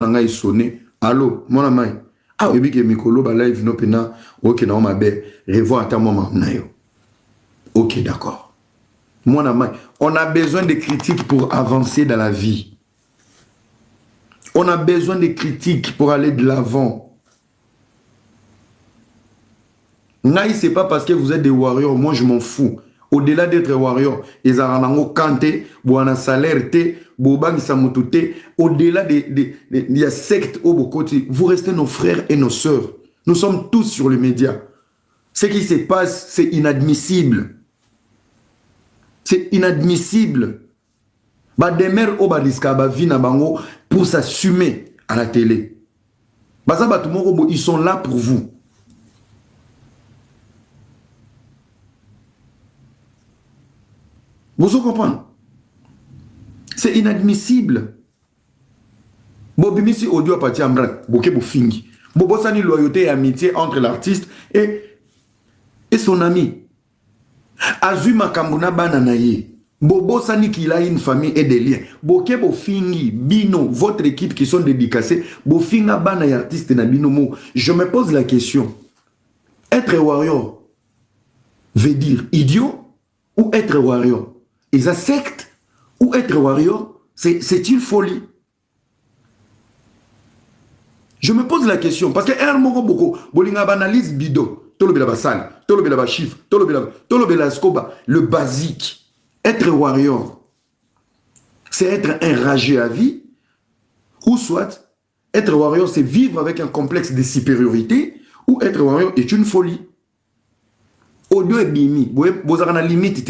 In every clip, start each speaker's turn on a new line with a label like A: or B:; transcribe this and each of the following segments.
A: ngai sonné. Allô, mon ami. Ah, oui, que Mikolo, ba live, no pena, ok, non, ma belle, revoir à moi, ok, d'accord. Mon ami, on a besoin de critiques pour avancer dans la vie. On a besoin de critiques pour aller de l'avant. Ngai, c'est pas parce que vous êtes des warriors, moi je m'en fous. Au-delà d'être warrior, ils ont kanté, un salaire, au-delà des sectes au Bokoti, vous restez nos frères et nos sœurs. Nous sommes tous sur les médias. Ce qui se passe, c'est inadmissible. C'est inadmissible. Pour s'assumer à la télé. Ils sont là pour vous. Vous comprenez? C'est inadmissible. Bobimisi audio parti amrat, boke bofingi. Bobosani loyauté et amitié entre l'artiste et son ami. Azuma Kambuna bananaye. Bobosani qu'il a une famille et des liens. Boke bofingi, bino, votre équipe qui sont dédicacés, bofinga bana et artiste na binomo. Je me pose la question. Être warrior veut dire idiot ou être warrior? Ils acceptent ou être warrior, c'est une folie. Je me pose la question parce que un moment beaucoup, bolinga banalise bido, tolobela basal, tolobela ba chiffre, tolobela scoba, le basique. Être warrior, c'est être enragé à vie, ou soit être warrior, c'est vivre avec un complexe de supériorité, ou être warrior est une folie. Au deux bimi, vous avez une limite.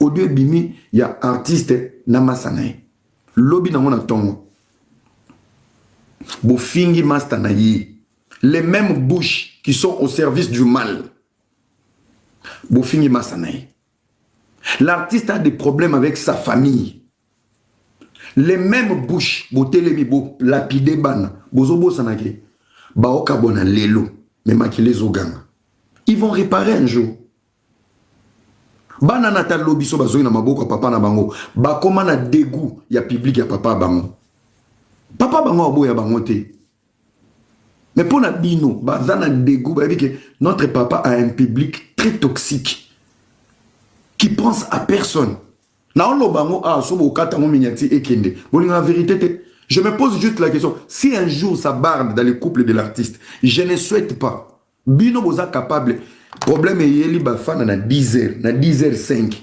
A: Au deux bimi, il y a artiste namasanae. Lobby na mona tongo. Bofingi mastanaye. Les mêmes bouches qui sont au service du mal. Bofingi mastanaye. L'artiste a des problèmes avec sa famille. Les mêmes bouches, botelemi bo lapide ban, bozobo sanake. Baoka bona lelo, mais makile zoganga. Ils vont réparer un jour. Bana natal lobiso bazoyi na maboko papa na bango. Ba koma na dégoût ya public ya papa bango. Papa bango aboya bango te. Mais pour la bino, bazana dégoût, notre papa a un public très toxique qui pense à personne. Na on bango a sobo kata mo minyati ekende. La vérité, je me pose juste la question, si un jour ça barde dans le couple de l'artiste, je ne souhaite pas. Bino boza capable. Problème est yeli bafana na 10h, na 10h05.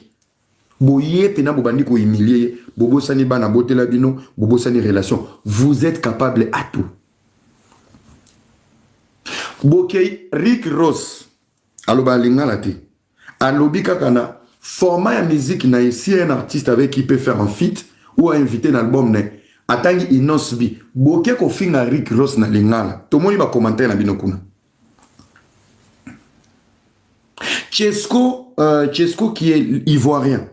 A: Boye pena bobandi ko humilier, bobo sani bana botela bino, bobo sani relation. Vous êtes capable à tout. Bokei Rick Ross aloba lingala te. Alobi kakana format ya musique na ici un artiste avec qui peut faire un feat ou inviter un album ne. Atangi inosbi. Bokei ko finga Rick Ross na lingala. Tomoni ba commentaire na bino kuna. Chesco qui est ivoirien.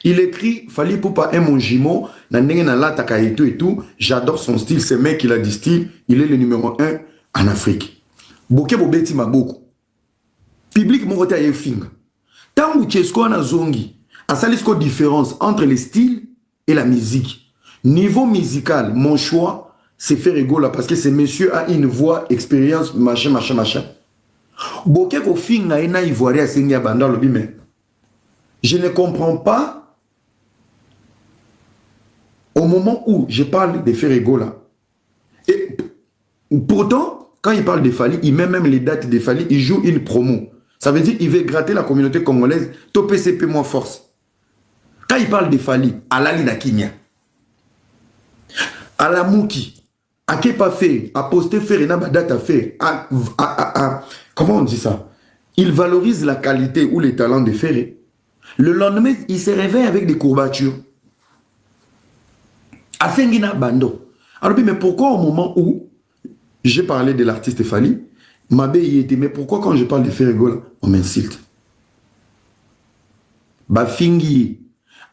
A: Il écrit Fali Poupa et mon jumeau, et tout. J'adore son style, ce mec il a du style, il est le numéro 1 en Afrique. Boke Bobeti Maboko. Public mon côté finga. Tant que Chesco a zongi, à salisco différence entre le style et la musique. Niveau musical, mon choix, c'est faire rigolo parce que ce monsieur a une voix, expérience, machin. Boke ko finga ina ivoirien sengia banda lobi mais je ne comprends pas au moment où je parle de Ferregola. Et pourtant, quand il parle de Fali, il met même les dates de Fali, il joue une promo. Ça veut dire qu'il veut gratter la communauté congolaise, to PCP moins force. Quand il parle de Fali, à la Lina Kinya, à la Mouki, à Kepa fait, à poster Ferena date à faire, comment on dit ça? Il valorise la qualité ou les talents de Ferré. Le lendemain, il se réveille avec des courbatures. Afengina Bando. Alors, mais pourquoi au moment où j'ai parlé de l'artiste Fali, Mabé y était, mais pourquoi quand je parle de Ferregola, on m'insulte? Bafingi.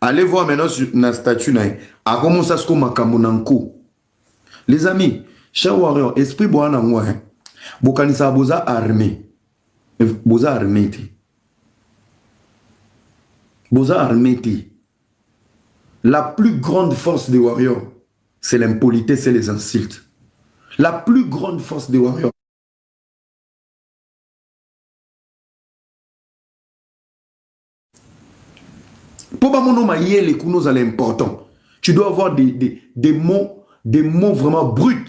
A: Allez voir maintenant sur la statue. A comment ça se commence? Les amis, cher warrior, esprit boana moi. Bokanisa boza armé. Boza armé. Boza armé. La plus grande force des warriors, c'est l'impolitesse et les insultes. La plus grande force des warriors. Pour les kounos à l'important. Tu dois avoir des mots vraiment bruts.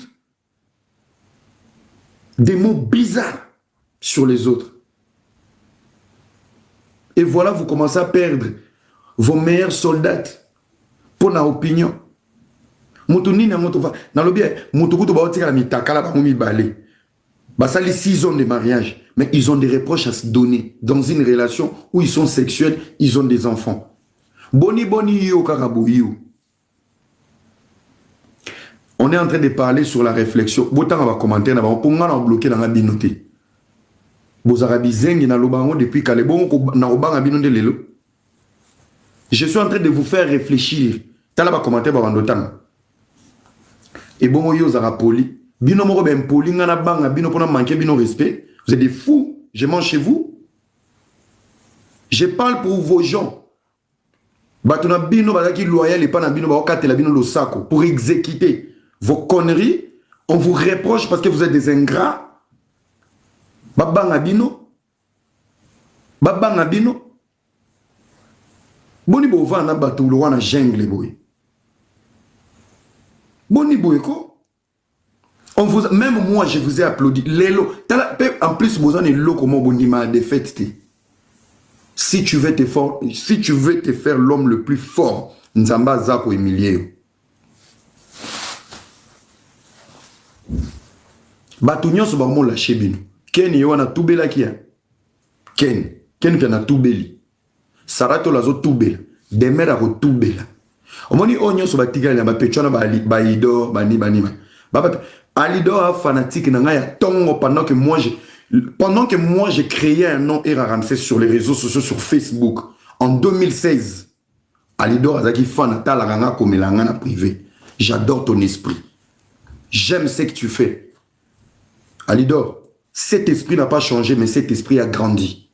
A: Des mots bizarres sur les autres. Et voilà, vous commencez à perdre vos meilleurs soldats pour la opinion. Ça les 6 ans de mariage, mais ils ont des reproches à se donner dans une relation où ils sont sexuels, ils ont des enfants. Boni yo karaboyo. On est en train de parler sur la réflexion. Botan va commenter, on va bloquer dans la binoté. Depuis je suis en train de vous faire réfléchir. T'as là commenter et bon yo zara poli. Bino moko ben poli ngana banga bino pona manquer bino respect. Vous êtes des fous. Je mange chez vous. Je parle pour vos gens. Batuna bino bazaki loyal et pas na bino ba okatela bino lo sako pour exécuter vos conneries. On vous reproche parce que vous êtes des ingrats. Babanga bino. Babanga bino. Boni bo vana batu lo wana jungle boy. Boni boyko. On vous, même moi, je vous ai applaudi. Lélo, en plus, vous en êtes là comment vous dites ma défaite. Si tu veux te faire l'homme le plus fort, Nzamba Zako Emilio. Batunyon so bamo la chebino. Ken yo na tubela kia. Ken qui na tubeli. Sarato lazo tubela. Demera ko tubela. Omoni onyo so batigala na bapechona ba ido bani banima. Alidor a fanatique pendant que moi j'ai créé un nom Eraramsey sur les réseaux sociaux, sur Facebook en 2016. Alidor a dit fanata la ranga comme la privé. J'adore ton esprit. J'aime ce que tu fais. Alidor, cet esprit n'a pas changé, mais cet esprit a grandi.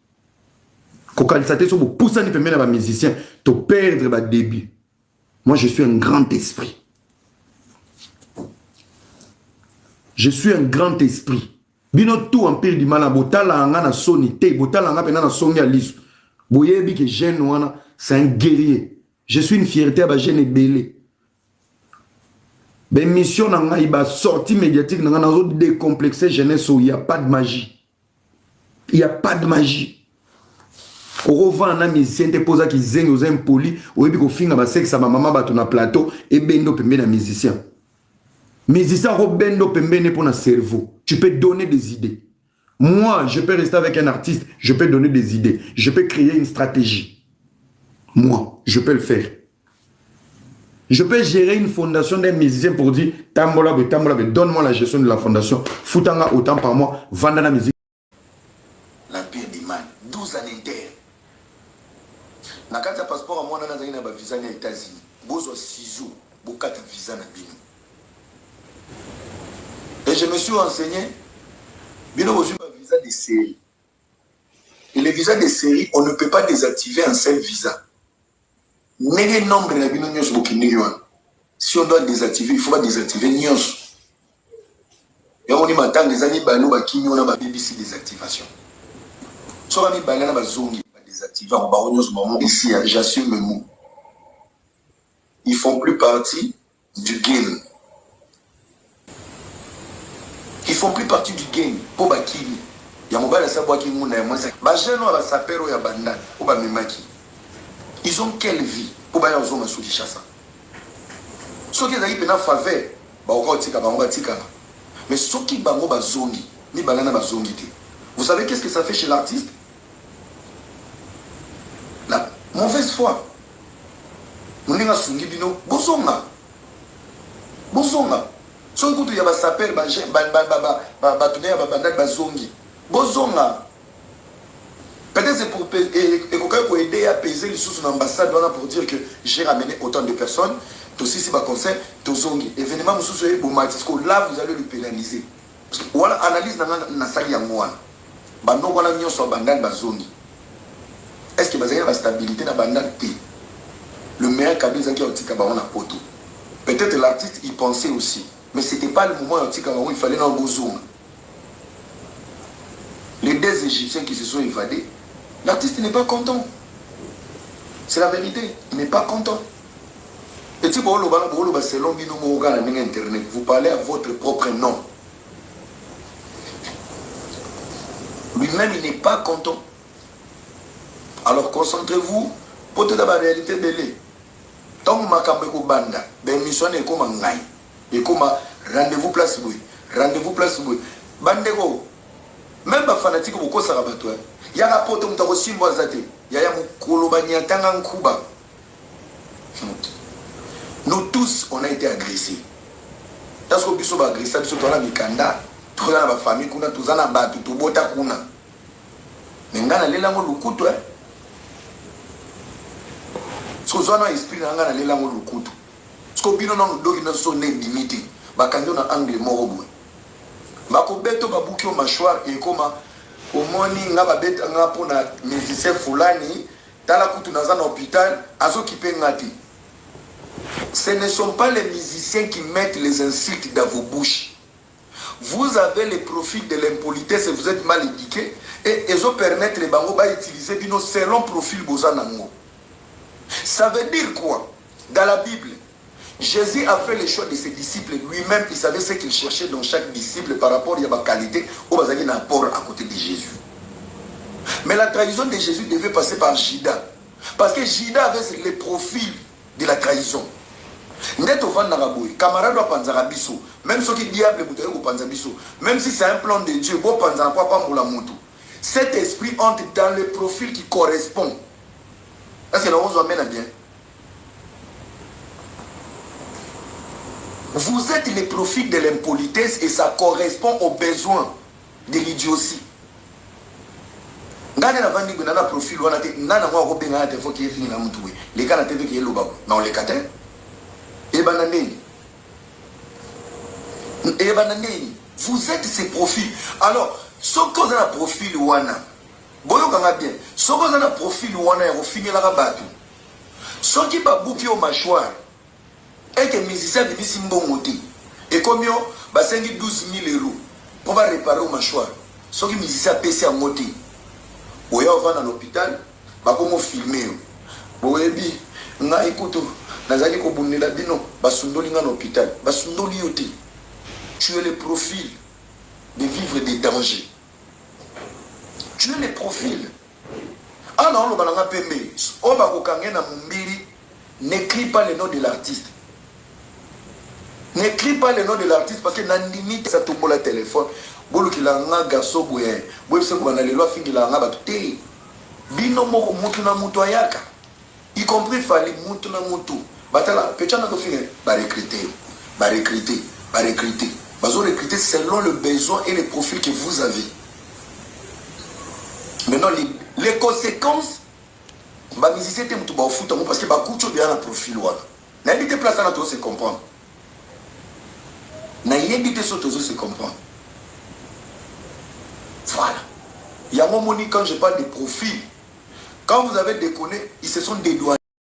A: Kokalisate so bo poussa ni pemena ba musicien to perdre ba début. Moi je suis un grand esprit. Je suis un grand esprit. Bino tout empire du mal, botala anga na sonité, botala anga pena na songi alisu. Boyebi que jeune wana, c'est un guerrier. Je suis une fierté à ba jeune belé. Ben mission nanga iba sortie médiatique nanga nazo décomplexer jeunesse où il y a pas de magie. Il y a pas de magie. Orova na musicien te posa ki zengi aux impoli, oyebi ko finga ba sexe ba maman ba na plateau et bendo pembe na musicien. Mais ça robendo pembene pour un cerveau. Tu peux donner des idées. Moi, je peux rester avec un artiste, je peux donner des idées. Je peux créer une stratégie. Moi, je peux le faire. Je peux gérer une fondation d'un musicien pour dire tambola, donne-moi la gestion de la fondation. Foutanga autant par mois, vendre la musique. L'empire du mal, 12 ans inter. Na carte passeport à moi, on a un visa aux États-Unis. Bozo ciseaux, beaucoup de visa na bino. Et je me suis renseigné, bien reçu un visa de série. Et les visas de série, on ne peut pas désactiver un seul visa. N'est nombre de bino nyos bokiniwan. Si on doit désactiver, il faut pas désactiver nyos. Et on dit maintenant les années bano bakini on a ba BBC désactivation. So ba mi balana ba zongi ba désactiver on ba nyos ba ici j'assume le mot. Ils font plus partie du game. Ils font plus partie du game pour bakili. Ya mobile sa boaki nguna ya mwasa. Ba jeune wa sapero ya bandana ou ba memaki. Ils ont quelle vie pour ba yazo masudi chassa. Soki ezali pena faveur ba okotika ba ngotika. Mais soki bango ba zongi, ni balana ba zongi te. Vous savez qu'est-ce que ça fait chez l'artiste? La mauvaise foi. Moninga sungi bino bozonga. Bozonga. Son kutu ya ba saper ba tuner ba bandal ba zongi. Bozonga. Peut-être c'est pour aider à payer les sous l'ambassade pour dire que j'ai ramené autant de personnes. Aussi si ba concert to zongi. Événement mususu e bomatis ko là vous allez le pénaliser. Parce que voilà analyse na sali ya mwana. Ba no wana nyonso bandal ba zongi. Est-ce que bazali la stabilité na bandal P? Le meilleur cabinet qui a otika ba on a poto. Peut-être l'artiste y pensait aussi. Mais ce n'était pas le moment où il fallait dans le zoom. Les 2 Égyptiens qui se sont évadés, l'artiste n'est pas content. C'est la vérité. Il n'est pas content. Et si vous parlez à votre propre nom. Lui-même, il n'est pas content. Alors concentrez-vous pour toute la réalité belée. Tant que vous banda, ben mission est comme un gain. Et comme rendez-vous place boui. Rendez-vous place boui. Bandego. Même les fanatiques vous connaissez à toi. Il y a la porte où tu as aussi boisate. Il y a un kolobania tangan kuba. Nous tous, on a été agressés. Parce que nous sommes agressés, nous sommes dans Mikanda, tous dans la famille, tous dans la batu, tous bota kuna. Mais nous avons l'élan au couteau. Parce que nous avons l'esprit, nous avons l'élan au couteau. Parce que nous avons l'esprit, nous avons limité. Nous avons anglais mort. Nous avons bouqué au mâchoire et comme au morning, nous avons des musiciens fulani, dans la couteau dans un hôpital, azo qui peut ngati. Ce ne sont pas les musiciens qui mettent les insultes dans vos bouches. Vous avez le profil de l'impolitesse et vous êtes mal éduqués. Et ils ont permettre les bangos d'utiliser bino selon profil bozanango. Ça veut dire quoi? Dans la Bible, Jésus a fait le choix de ses disciples. Lui-même, il savait ce qu'il cherchait dans chaque disciple par rapport à la qualité ou à un apport à côté de Jésus. Mais la trahison de Jésus devait passer par Judas. Parce que Judas avait le profil de la trahison. Camarade doit penser à Bisso. Même ceux qui diable même si c'est un plan de Dieu, cet esprit entre dans le profil qui correspond. Est-ce que on amène bien? Vous êtes le profil de l'impolitesse et ça correspond aux besoins de l'idiotie. Ngane na vandi na profil wana te nana mwa ko benga te fo ki fini na mutu we le kana te ki yelo bako na ole kate e banane vous êtes ces profils. Alors ce qu'on a profil wana boyo kanga bien ce qu'on a profil wana ya ko finira ka batu ce qui ba bouki au mâchoire et que musicien de mbongo te et comme yo ba sengi 12 000 € pour va réparer au mâchoire ce qui musicien PC en moté. Oya va dans l'hôpital, ba komo filmer. Boyebi, nga ikutu, nazali ko bunela bino, ba sundoli nga l'hôpital, ba sundoli yote. Tu es le profil de vivre des dangers. Tu es le profil. Ah non, le balanga pembe. O ba ko kangena mumbiri, n'écris pas le nom de l'artiste. N'écris pas le nom de l'artiste parce que na limite ça tombe le téléphone. Bolo ki la nga gaso boye boye se ko na le loi fingi la nga batute bino moko mutu na mutu ayaka y compris fali mutu na mutu batala petana ko fingi ba recruter bazo recruter selon le besoin et les profils que vous avez. Maintenant les conséquences ba musicien te mutu ba futa mo parce que ba kucho bien na profil wana na éviter place na to se comprendre na éviter so to se comprendre. Voilà. Il y a un moment quand je parle de profil. Quand vous avez déconné, ils se sont dédouanés.